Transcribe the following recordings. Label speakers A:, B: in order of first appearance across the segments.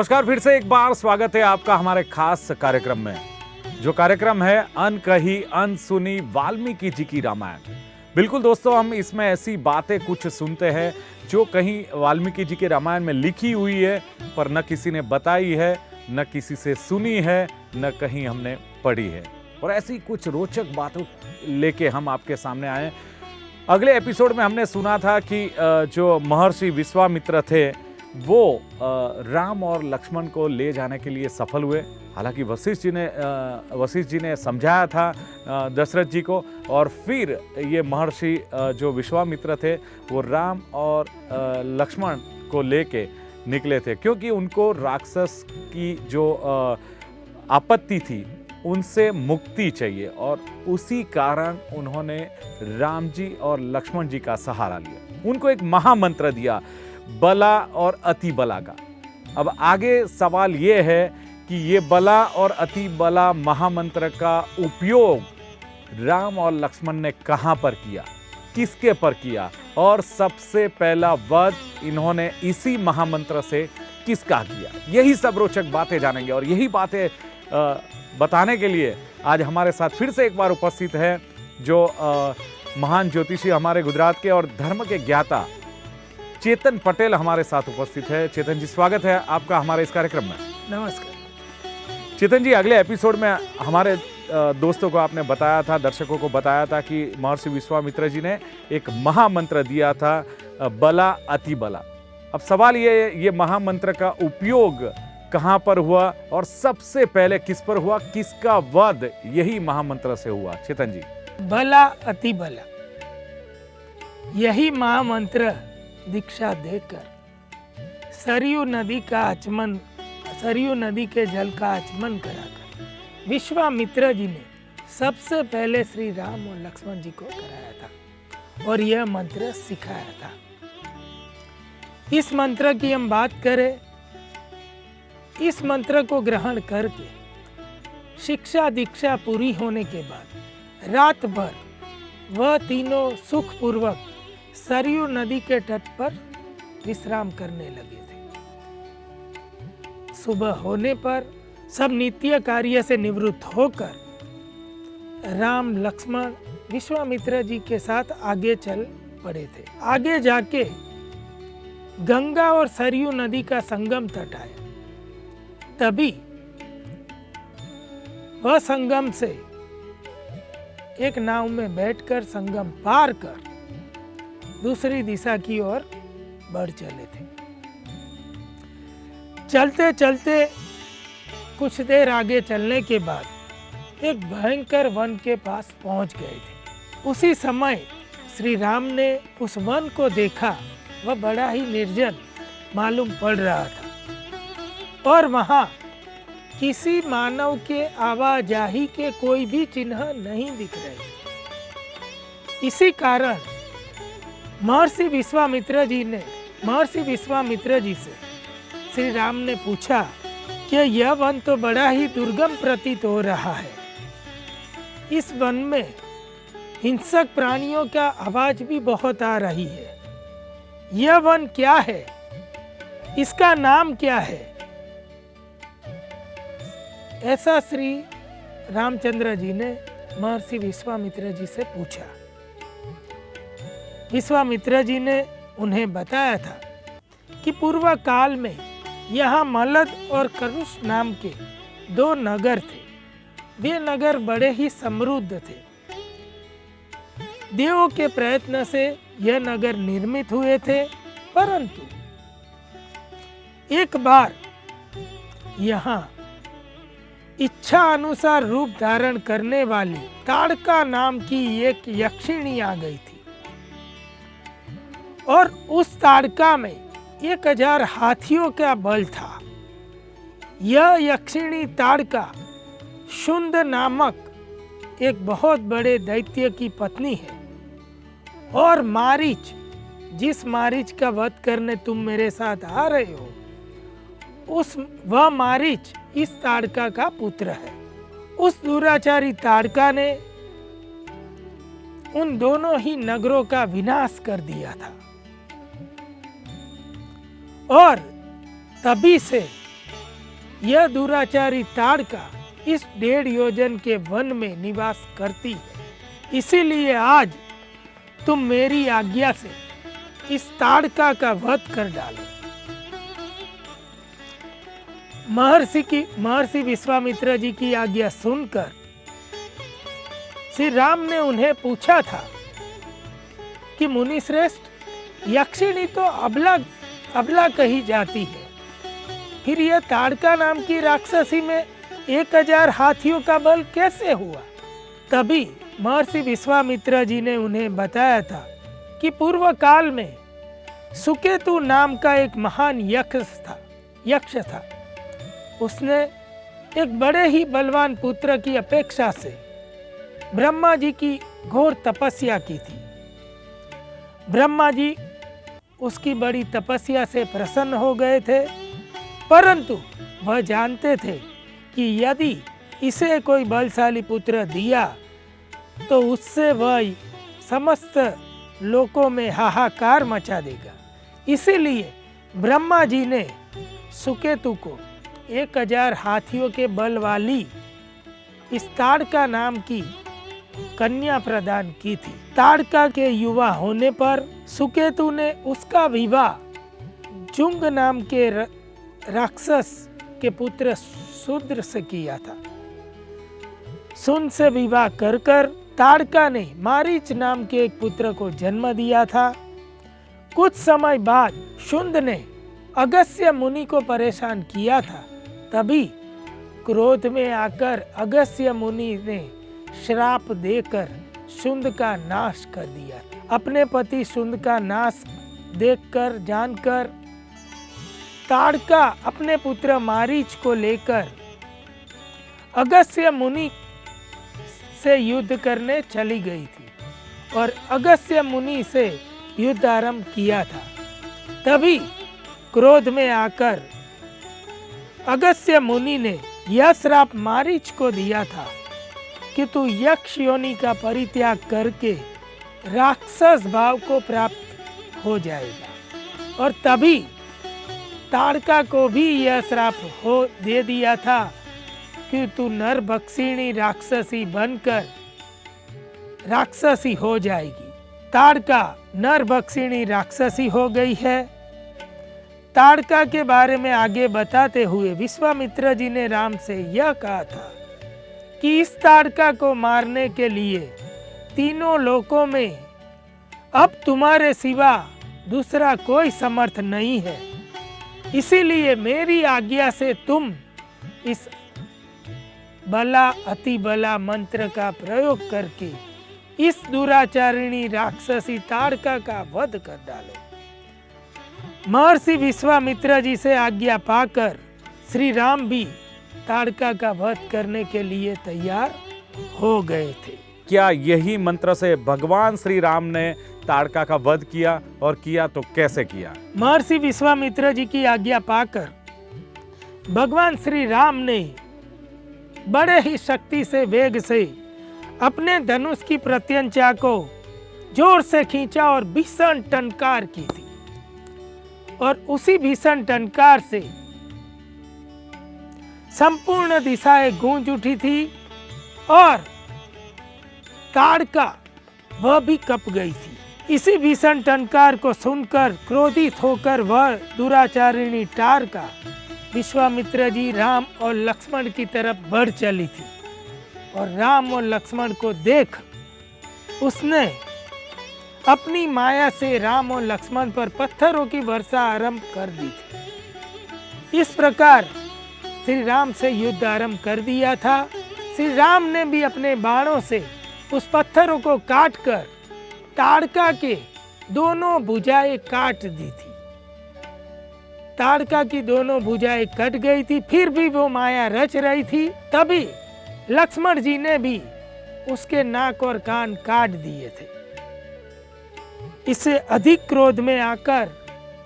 A: नमस्कार, फिर से एक बार स्वागत है आपका हमारे खास कार्यक्रम में, जो कार्यक्रम है अनकही अनसुनी वाल्मीकि जी की रामायण। बिल्कुल दोस्तों, हम इसमें ऐसी बातें कुछ सुनते हैं जो कहीं वाल्मीकि जी के रामायण में लिखी हुई है, पर न किसी ने बताई है, न किसी से सुनी है, न कहीं हमने पढ़ी है। और ऐसी कुछ रोचक बातों लेके हम आपके सामने आए। अगले एपिसोड में हमने सुना था कि जो महर्षि विश्वामित्र थे वो राम और लक्ष्मण को ले जाने के लिए सफल हुए। हालांकि वशिष्ठ जी ने समझाया था दशरथ जी को, और फिर ये महर्षि जो विश्वामित्र थे वो राम और लक्ष्मण को लेके निकले थे, क्योंकि उनको राक्षस की जो आपत्ति थी उनसे मुक्ति चाहिए, और उसी कारण उन्होंने राम जी और लक्ष्मण जी का सहारा लिया। उनको एक महामंत्र दिया, बला और अति बला का। अब आगे सवाल ये है कि ये बला और अति बला महामंत्र का उपयोग राम और लक्ष्मण ने कहां पर किया, किसके पर किया, और सबसे पहला वध इन्होंने इसी महामंत्र से किसका किया। यही सब रोचक बातें जानेंगे, और यही बातें बताने के लिए आज हमारे साथ फिर से एक बार उपस्थित है जो महान ज्योतिषी हमारे गुजरात के और धर्म के ज्ञाता चेतन पटेल हमारे साथ उपस्थित है। चेतन जी, स्वागत है आपका हमारे इस कार्यक्रम में।
B: नमस्कार।
A: चेतन जी, अगले एपिसोड में हमारे दोस्तों को आपने बताया था, दर्शकों को बताया था कि महर्षि विश्वामित्र जी ने एक महामंत्र दिया था, बला अति बला। अब सवाल ये महामंत्र का उपयोग कहाँ पर हुआ और सबसे पहले किस पर हुआ, किसका वध यही महामंत्र से हुआ? चेतन जी।
B: बला अति बला, यही महामंत्र दीक्षा देकर सरयू नदी के जल का आचमन कराकर विश्वामित्र जी ने सबसे पहले श्री राम और लक्ष्मण जी को कराया था और यह मंत्र सिखाया था। इस मंत्र की हम बात करें, इस मंत्र को ग्रहण करके शिक्षा दीक्षा पूरी होने के बाद रात भर वह तीनों सुखपूर्वक सरयू नदी के तट पर विश्राम करने लगे थे। सुबह होने पर सब नित्य कार्य से निवृत्त होकर राम लक्ष्मण विश्वामित्र जी के साथ आगे चल पड़े थे। आगे जाके गंगा और सरयू नदी का संगम तट आया। तभी वह संगम से एक नाव में बैठकर संगम पार कर दूसरी दिशा की ओर बढ़ चले थे। चलते चलते कुछ देर आगे चलने के बाद एक भयंकर वन के पास पहुंच गए थे। उसी समय श्री राम ने उस वन को देखा। वह बड़ा ही निर्जन मालूम पड़ रहा था और वहां किसी मानव के आवाजाही के कोई भी चिन्ह नहीं दिख रहे थे। इसी कारण महर्षि विश्वामित्र जी से श्री राम ने पूछा कि यह वन तो बड़ा ही दुर्गम प्रतीत हो रहा है। इस वन में हिंसक प्राणियों का आवाज भी बहुत आ रही है। यह वन क्या है? इसका नाम क्या है? ऐसा श्री रामचंद्र जी ने महर्षि विश्वामित्र जी से पूछा। विश्वामित्र जी ने उन्हें बताया था कि पूर्व काल में यहाँ मलद और करुष नाम के दो नगर थे। वे नगर बड़े ही समृद्ध थे। देवों के प्रयत्न से यह नगर निर्मित हुए थे, परंतु एक बार यहाँ इच्छा अनुसार रूप धारण करने वाली ताड़का नाम की एक यक्षिणी आ गई थी, और उस ताड़का में 1000 हाथियों का बल था। यह यक्षिणी ताड़का शुंद नामक एक बहुत बड़े दैत्य की पत्नी है, और मारीच, जिस मारीच का वध करने तुम मेरे साथ आ रहे हो, वह मारीच इस ताड़का का पुत्र है। उस दुराचारी ताड़का ने उन दोनों ही नगरों का विनाश कर दिया था, और तभी से यह दुराचारी ताड़का इस 1.5 योजन के वन में निवास करती है। इसीलिए आज तुम मेरी आज्ञा से इस ताड़का का वध कर डालो। महर्षि विश्वामित्र जी की आज्ञा सुनकर श्री राम ने उन्हें पूछा था कि मुनि श्रेष्ठ, यक्षिणी तो अबला कही जाती है, फिर यह ताड़का नाम की राक्षसी में 1000 हाथियों का बल कैसे हुआ? तभी महर्षि विश्वामित्र जी ने उन्हें बताया था कि पूर्व काल में सुकेतु नाम का एक महान यक्ष था। उसने एक बड़े ही बलवान पुत्र की अपेक्षा से ब्रह्मा जी की घोर तपस्या की थी। ब्रह्मा जी उसकी बड़ी तपस्या से प्रसन्न हो गए थे, परंतु वह जानते थे कि यदि इसे कोई बलशाली पुत्र दिया तो उससे वह समस्त लोकों में हाहाकार मचा देगा। इसीलिए ब्रह्मा जी ने सुकेतु को 1000 हाथियों के बल वाली इस ताड़का नाम की कन्या प्रदान की थी। ताड़का के युवा होने पर सुकेतु ने उसका विवाह जुंग नाम के राक्षस के पुत्र शूद्र से किया था। सुन से विवाह कर ताड़का ने मारीच नाम के एक पुत्र को जन्म दिया था। कुछ समय बाद शुंद ने अगस्त्य मुनि को परेशान किया था। तभी क्रोध में आकर अगस्त्य मुनि ने श्राप देकर शुंद का नाश कर दिया। अपने पति शुंद का नाश देखकर जानकर ताड़का अपने पुत्र मारीच को लेकर अगस्त्य मुनि से युद्ध करने चली गई थी और अगस्त्य मुनि से युद्ध आरंभ किया था। तभी क्रोध में आकर अगस्त्य मुनि ने यह श्राप मारीच को दिया था कि तू यक्ष योनि का परित्याग करके राक्षस भाव को प्राप्त हो जाएगा। और तभी ताड़का को भी यह श्राप दे दिया था कि तू नरभक्षिणी राक्षसी बनकर राक्षसी हो जाएगी। ताड़का नरभक्षिणी राक्षसी हो गई है। ताड़का के बारे में आगे बताते हुए विश्वामित्र जी ने राम से यह कहा था कि इस ताड़का को मारने के लिए तीनों लोकों में अब तुम्हारे सिवा दूसरा कोई समर्थ नहीं है। इसीलिए मेरी आज्ञा से तुम इस बला अति बला मंत्र का प्रयोग करके इस दुराचारिणी राक्षसी ताड़का का वध कर डालो। महर्षि विश्वामित्र जी से आज्ञा पाकर श्री राम भी ताड़का का वध करने के लिए तैयार हो गए थे।
A: क्या यही मंत्र से भगवान श्री राम ने ताड़का का वध किया, और किया तो कैसे किया?
B: महर्षि विश्वामित्र जी की आज्ञा पाकर भगवान श्री राम ने बड़े ही शक्ति से वेग से अपने धनुष की प्रत्यंचा को जोर से खींचा और भीषण टंकार की थी। और उसी भीषण टंकार से संपूर्ण दिशाएं गूंज उठी थी और ताड़का वह भी कप गई थी। इसी भीषण टंकार को सुनकर क्रोधित होकर वह दुराचारिणी ताड़का विश्वामित्र जी, राम और लक्ष्मण की तरफ बढ़ चली थी। और राम और लक्ष्मण को देख उसने अपनी माया से राम और लक्ष्मण पर पत्थरों की वर्षा आरंभ कर दी थी। इस प्रकार श्री राम से युद्ध आरंभ कर दिया था। श्री राम ने भी अपने बाणों से उस पत्थरों को काटकर ताड़का के दोनों भुजाएं काट दी थी। ताड़का की दोनों भुजाएं कट गई थी, फिर भी वो माया रच रही थी। तभी लक्ष्मण जी ने भी उसके नाक और कान काट दिए थे। इससे अधिक क्रोध में आकर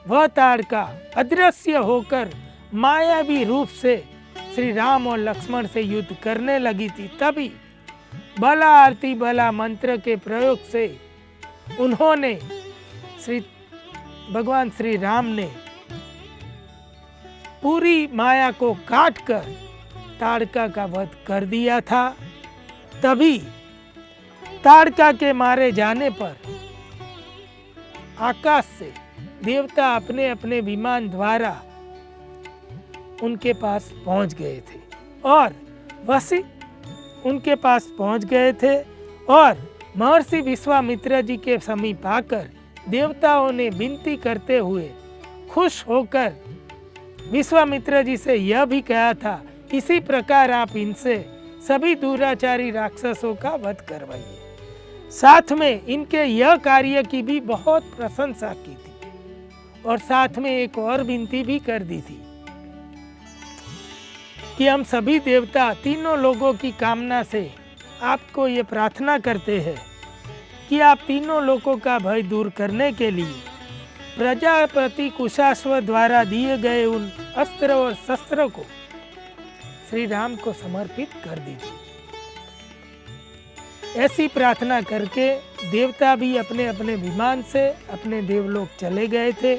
B: वह ताड़का अदृश्य होकर मायावी रूप से श्री राम और लक्ष्मण से युद्ध करने लगी थी। तभी बला आरती बला मंत्र के प्रयोग से उन्होंने भगवान श्री राम ने पूरी माया को काटकर ताड़का का वध कर दिया था। तभी ताड़का के मारे जाने पर आकाश से देवता अपने अपने विमान द्वारा उनके पास पहुंच गए थे और वशिष्ठ उनके पास पहुंच गए थे और महर्षि विश्वामित्र जी के समीप आकर देवताओं ने विनती करते हुए खुश होकर विश्वामित्र जी से यह भी कहा था, इसी प्रकार आप इनसे सभी दुराचारी राक्षसों का वध करवाइए। साथ में इनके यह कार्य की भी बहुत प्रशंसा की थी और साथ में एक और विनती भी कर दी थी कि हम सभी देवता तीनों लोगों की कामना से आपको ये प्रार्थना करते हैं कि आप तीनों लोगों का भय दूर करने के लिए प्रजापति कुशाश्व द्वारा दिए गए उन अस्त्र और शस्त्र को श्री राम को समर्पित कर दीजिए। ऐसी प्रार्थना करके देवता भी अपने अपने विमान से अपने देवलोक चले गए थे।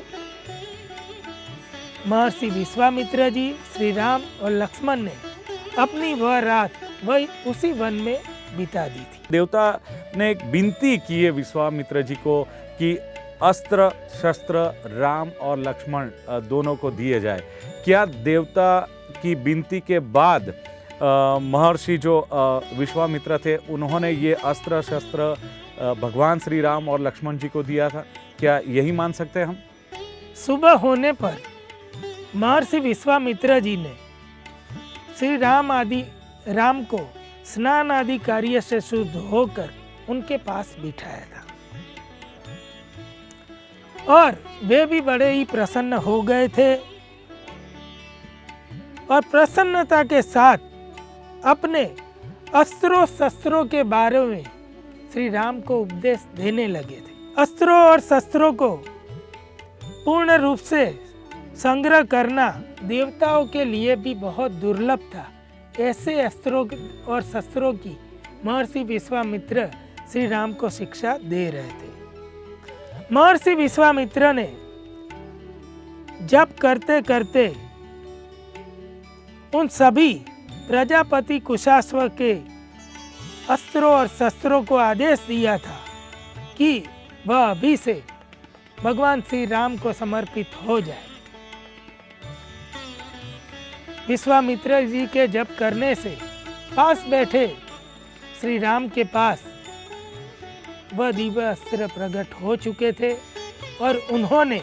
B: महर्षि विश्वामित्र जी, श्री राम और लक्ष्मण ने अपनी वह रात वही उसी वन में बिता दी थी।
A: देवता ने एक विनती की है विश्वामित्र जी को कि अस्त्र शस्त्र राम और लक्ष्मण दोनों को दिए जाए। क्या देवता की विनती के बाद महर्षि जो विश्वामित्र थे उन्होंने ये अस्त्र शस्त्र भगवान श्री राम और लक्ष्मण जी को दिया था? क्या यही मान सकते हैं हम?
B: सुबह होने पर महर्षि विश्वामित्र जी ने श्री राम को स्नान आदि कार्य से शुद्ध होकर उनके पास बिठाया था और वे भी बड़े ही प्रसन्न हो गए थे और प्रसन्नता के साथ अपने अस्त्रों शस्त्रों के बारे में श्री राम को उपदेश देने लगे थे। अस्त्रों और शस्त्रों को पूर्ण रूप से संग्रह करना देवताओं के लिए भी बहुत दुर्लभ था। ऐसे अस्त्रों और शस्त्रों की महर्षि विश्वामित्र श्री राम को शिक्षा दे रहे थे। महर्षि विश्वामित्र ने जप करते करते उन सभी प्रजापति कुशाश्व के अस्त्रों और शस्त्रों को आदेश दिया था कि वह अभी से भगवान श्री राम को समर्पित हो जाए। विश्वामित्र जी के जप करने से पास बैठे श्री राम के पास वह दिव्य अस्त्र प्रकट हो चुके थे और उन्होंने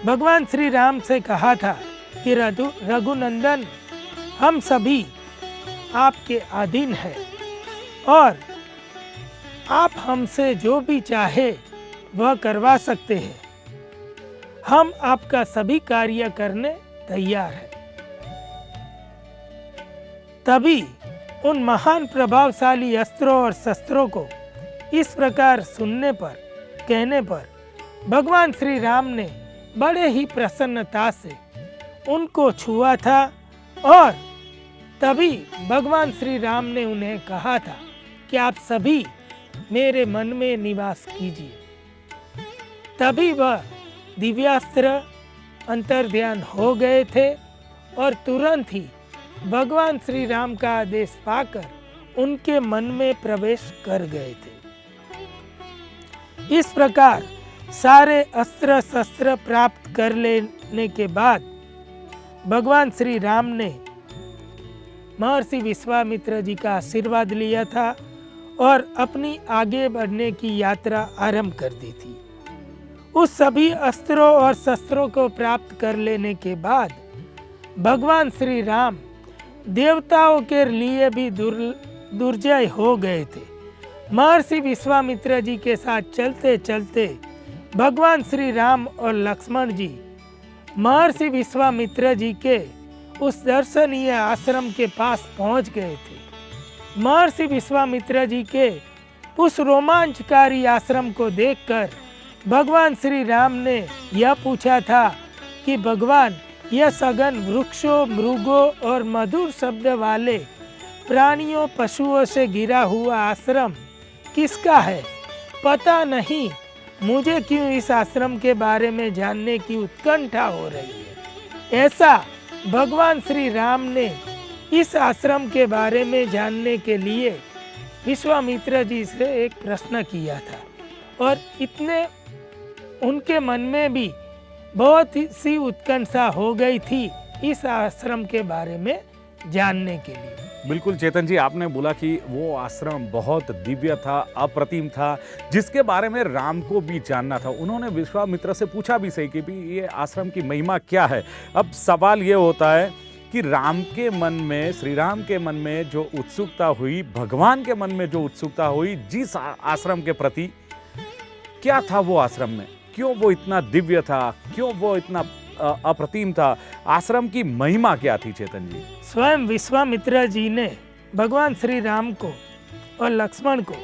B: भगवान श्री राम से कहा था कि रघुनंदन, हम सभी आपके अधीन हैं और आप हमसे जो भी चाहे वह करवा सकते हैं। हम आपका सभी कार्य करने तैयार हैं। तभी उन महान प्रभावशाली अस्त्रों और शस्त्रों को इस प्रकार कहने पर भगवान श्री राम ने बड़े ही प्रसन्नता से उनको छुआ था और तभी भगवान श्री राम ने उन्हें कहा था कि आप सभी मेरे मन में निवास कीजिए। तभी वह दिव्यास्त्र अंतर्ध्यान हो गए थे और तुरंत ही भगवान श्री राम का आदेश पाकर उनके मन में प्रवेश कर गए थे। इस प्रकार सारे अस्त्र शस्त्र प्राप्त कर लेने के बाद भगवान श्री राम ने महर्षि विश्वामित्र जी का आशीर्वाद लिया था और अपनी आगे बढ़ने की यात्रा आरंभ कर दी थी। उस सभी अस्त्रों और शस्त्रों को प्राप्त कर लेने के बाद भगवान श्री राम देवताओं के लिए भी दुर्जय हो गए थे। महर्षि विश्वामित्र जी के साथ चलते चलते भगवान श्री राम और लक्ष्मण जी महर्षि विश्वामित्र जी के उस दर्शनीय आश्रम के पास पहुंच गए थे। महर्षि विश्वामित्र जी के उस रोमांचकारी आश्रम को देखकर भगवान श्री राम ने यह पूछा था कि भगवान, यह सघन वृक्षों, मृगों और मधुर शब्द वाले प्राणियों पशुओं से घिरा हुआ आश्रम किसका है? पता नहीं, मुझे क्यों इस आश्रम के बारे में जानने की उत्कंठा हो रही है। ऐसा भगवान श्री राम ने इस आश्रम के बारे में जानने के लिए विश्वामित्र जी से एक प्रश्न किया था और इतने उनके मन में भी बहुत सी उत्कंठा हो गई थी इस आश्रम के बारे में जानने के लिए।
A: बिल्कुल चेतन जी, आपने बोला कि वो आश्रम बहुत दिव्य था, अप्रतिम था, जिसके बारे में राम को भी जानना था। उन्होंने विश्वामित्र से पूछा भी सही कि भी ये आश्रम की महिमा क्या है। अब सवाल ये होता है कि राम के मन में, श्री राम के मन में जो उत्सुकता हुई, भगवान के मन में जो उत्सुकता हुई जिस आश्रम के प्रति, क्या था वो आश्रम में, क्यों वो इतना दिव्य था, क्यों वो इतना अप्रतिम था, आश्रम की महिमा क्या थी चेतन जी?
B: स्वयं विश्वामित्र जी ने भगवान श्री राम को और लक्ष्मण को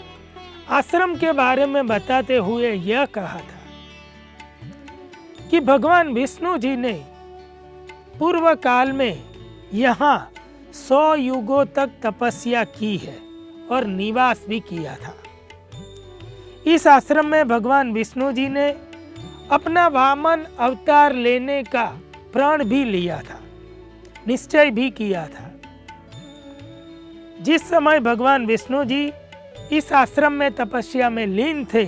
B: आश्रम के बारे में बताते हुए यह कहा था कि भगवान विष्णु जी ने पूर्व काल में यहाँ 100 युगों तक तपस्या की है और निवास भी किया था। इस आश्रम में भगवान विष्णु जी ने अपना वामन अवतार लेने का प्रण भी लिया था, निश्चय भी किया था। जिस समय भगवान विष्णु जी इस आश्रम में तपस्या में लीन थे,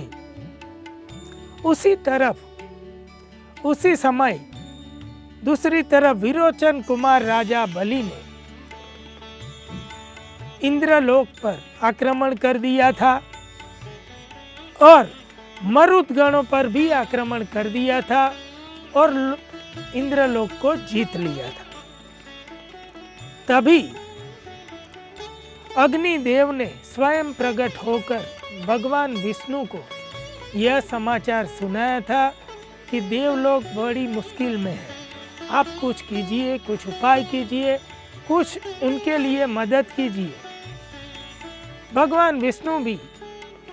B: उसी समय दूसरी तरफ विरोचन कुमार राजा बलि ने इंद्रलोक पर आक्रमण कर दिया था और मरुत गणों पर भी आक्रमण कर दिया था और इंद्रलोक को जीत लिया था। तभी अग्निदेव ने स्वयं प्रकट होकर भगवान विष्णु को यह समाचार सुनाया था कि देवलोक बड़ी मुश्किल में है, आप कुछ कीजिए, कुछ उपाय कीजिए, कुछ उनके लिए मदद कीजिए। भगवान विष्णु भी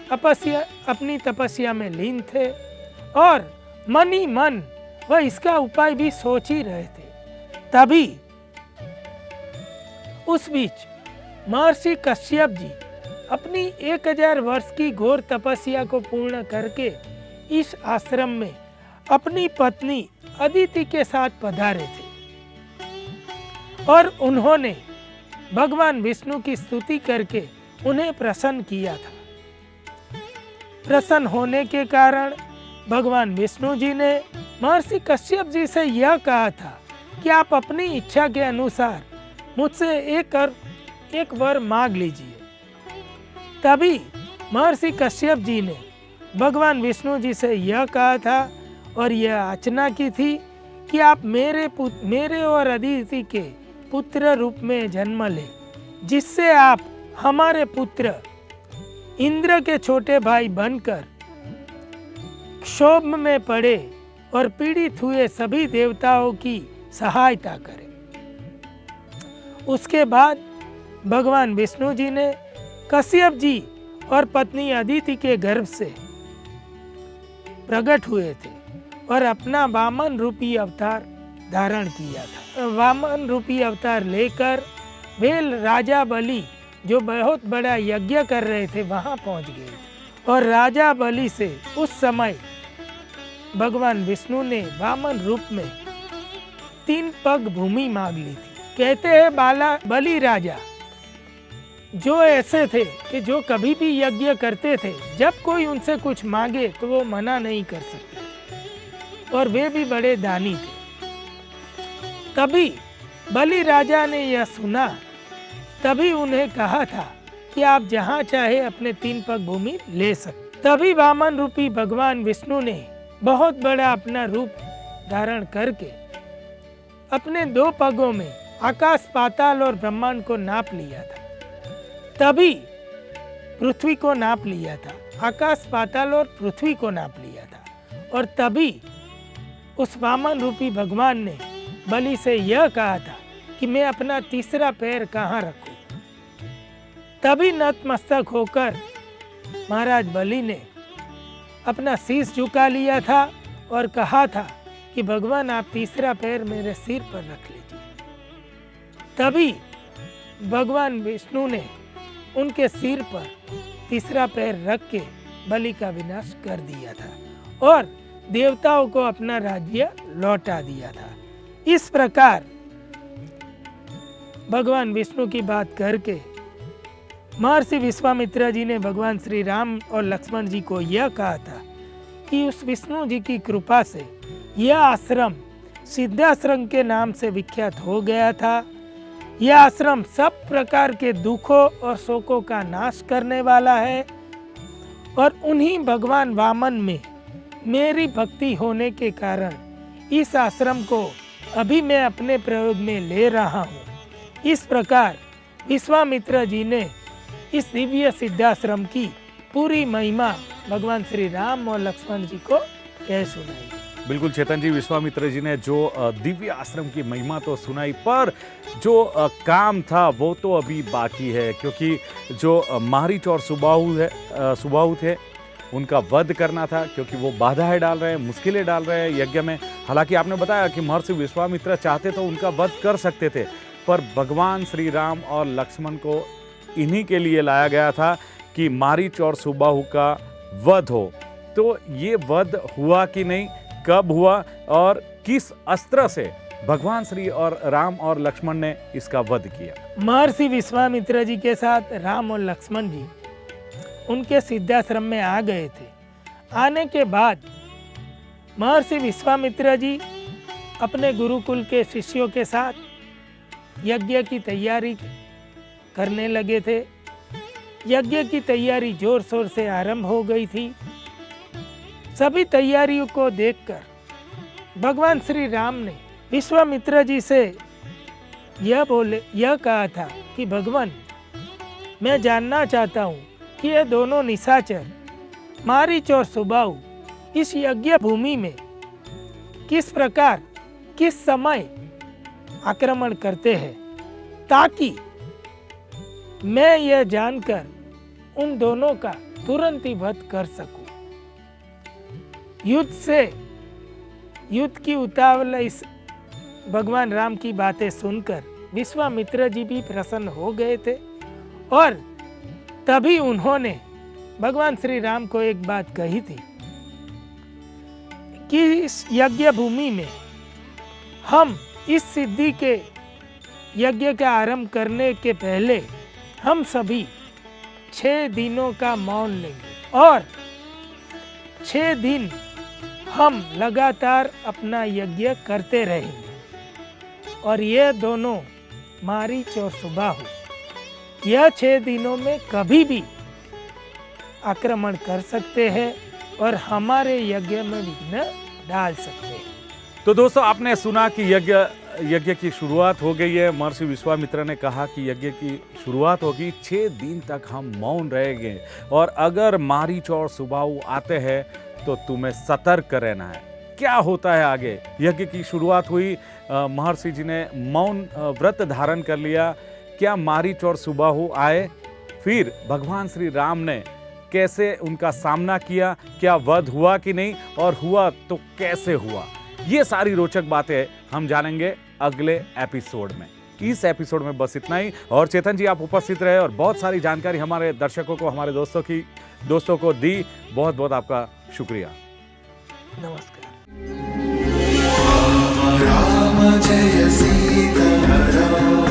B: अपनी तपस्या में लीन थे और मन ही मन वह इसका उपाय भी सोच ही रहे थे। तभी उस बीच महर्षि कश्यप जी अपनी 1000 वर्ष की घोर तपस्या को पूर्ण करके इस आश्रम में अपनी पत्नी अदिति के साथ पधारे थे और उन्होंने भगवान विष्णु की स्तुति करके उन्हें प्रसन्न किया था। प्रसन्न होने के कारण भगवान विष्णु जी ने महर्षि कश्यप जी से यह कहा था कि आप अपनी इच्छा के अनुसार मुझसे एक वर मांग लीजिए। तभी महर्षि कश्यप जी ने भगवान विष्णु जी से यह कहा था और यह याचना की थी कि आप मेरे और अदिति के पुत्र रूप में जन्म लें, जिससे आप हमारे पुत्र इंद्र के छोटे भाई बनकर क्षोभ में पड़े और पीड़ित हुए सभी देवताओं की सहायता करें। उसके बाद भगवान विष्णु जी ने कश्यप जी और पत्नी अदिति के गर्भ से प्रकट हुए थे और अपना वामन रूपी अवतार धारण किया था। वामन रूपी अवतार लेकर वे राजा बलि जो बहुत बड़ा यज्ञ कर रहे थे वहां पहुंच गए थे और राजा बलि से उस समय भगवान विष्णु ने वामन रूप में 3 पग भूमि मांग ली थी। कहते हैं बलि राजा जो ऐसे थे कि जो कभी भी यज्ञ करते थे, जब कोई उनसे कुछ मांगे तो वो मना नहीं कर सकते और वे भी बड़े दानी थे। तभी बलि राजा ने यह सुना, तभी उन्हें कहा था कि आप जहाँ चाहे अपने 3 पग भूमि ले सकते। तभी वामन रूपी भगवान विष्णु ने बहुत बड़ा अपना रूप धारण करके अपने 2 पगों में आकाश पाताल और ब्रह्मांड को नाप लिया था। तभी पृथ्वी को नाप लिया था, आकाश पाताल और पृथ्वी को नाप लिया था और तभी उस वामन रूपी भगवान ने बलि से यह कहा था कि मैं अपना तीसरा पैर कहाँ रखूं। तभी नतमस्तक होकर महाराज बलि ने अपना शीश झुका लिया था और कहा था कि भगवान आप तीसरा पैर मेरे सिर पर रख लीजिए। तभी भगवान विष्णु ने उनके सिर पर तीसरा पैर रख के बलि का विनाश कर दिया था और देवताओं को अपना राज्य लौटा दिया था। इस प्रकार भगवान विष्णु की बात करके महर्षि विश्वामित्र जी ने भगवान श्री राम और लक्ष्मण जी को यह कहा था कि उस विष्णु जी की कृपा से यह आश्रम सिद्धाश्रम के नाम से विख्यात हो गया था। यह आश्रम सब प्रकार के दुखों और शोकों का नाश करने वाला है और उन्हीं भगवान वामन में मेरी भक्ति होने के कारण इस आश्रम को अभी मैं अपने प्रयोग में ले रहा हूँ। इस प्रकार विश्वामित्र जी ने इस दिव्य सिद्धाश्रम की पूरी महिमा भगवान श्री राम और लक्ष्मण जी को कह सुनाई।
A: बिल्कुल चेतन जी, विश्वामित्र जी ने जो दिव्य आश्रम की महिमा तो सुनाई, पर जो काम था वो तो अभी बाकी है, क्योंकि जो मारीच और सुबाहु थे उनका वध करना था, क्योंकि वो बाधाएं डाल रहे हैं, मुश्किलें डाल रहे हैं यज्ञ में। हालांकि आपने बताया कि महर्षि विश्वामित्र चाहते तो उनका वध कर सकते थे, पर भगवान श्री राम और लक्ष्मण को इन्हीं के लिए लाया गया था कि मारीच और सुबाहु का वध हो। तो ये वध हुआ कि नहीं, कब हुआ और किस अस्त्र से भगवान श्री और राम और लक्ष्मण ने इसका वध किया?
B: महर्षि विश्वामित्र जी के साथ राम और लक्ष्मण जी उनके सिद्धाश्रम में आ गए थे। आने के बाद महर्षि विश्वामित्र जी अपने गुरुकुल के शिष्यों के साथ यज्ञ की तैयारी करने लगे थे। यज्ञ की तैयारी जोर शोर से आरंभ हो गई थी। सभी तैयारियों को देखकर भगवान श्री राम ने विश्वामित्र जी से यह कहा था कि भगवान, मैं जानना चाहता हूँ कि ये दोनों निशाचर मारीच और सुबाहु इस यज्ञ भूमि में किस प्रकार किस समय आक्रमण करते हैं, ताकि मैं यह जानकर उन दोनों का तुरंत ही वध कर सकूं। युद्ध की उतावल इस भगवान राम की बातें सुनकर विश्वामित्र जी भी प्रसन्न हो गए थे और तभी उन्होंने भगवान श्री राम को एक बात कही थी कि इस यज्ञ भूमि में हम इस सिद्धि के यज्ञ का आरंभ करने के पहले हम सभी 6 दिनों का मौन लेंगे और 6 दिन हम लगातार अपना यज्ञ करते रहेंगे। और ये दोनों मारीच और सुबाहु यह 6 दिनों में कभी भी आक्रमण कर सकते हैं और हमारे यज्ञ में विघ्न डाल सकते हैं।
A: तो दोस्तों, आपने सुना कि यज्ञ की शुरुआत हो गई है। महर्षि विश्वामित्र ने कहा कि यज्ञ की शुरुआत होगी, 6 दिन तक हम मौन रहेंगे और अगर मारीच और सुबाहु आते हैं तो तुम्हें सतर्क रहना है। क्या होता है आगे? यज्ञ की शुरुआत हुई, महर्षि जी ने मौन व्रत धारण कर लिया। क्या मारीच और सुबाहु आए? फिर भगवान श्री राम ने कैसे उनका सामना किया? क्या वध हुआ कि नहीं, और हुआ तो कैसे हुआ? ये सारी रोचक बातें हम जानेंगे अगले एपिसोड में। इस एपिसोड में बस इतना ही। और चेतन जी, आप उपस्थित रहे और बहुत सारी जानकारी हमारे दर्शकों को, हमारे दोस्तों को दी। बहुत बहुत आपका शुक्रिया।
B: नमस्कार।
C: राम जय सीता राम।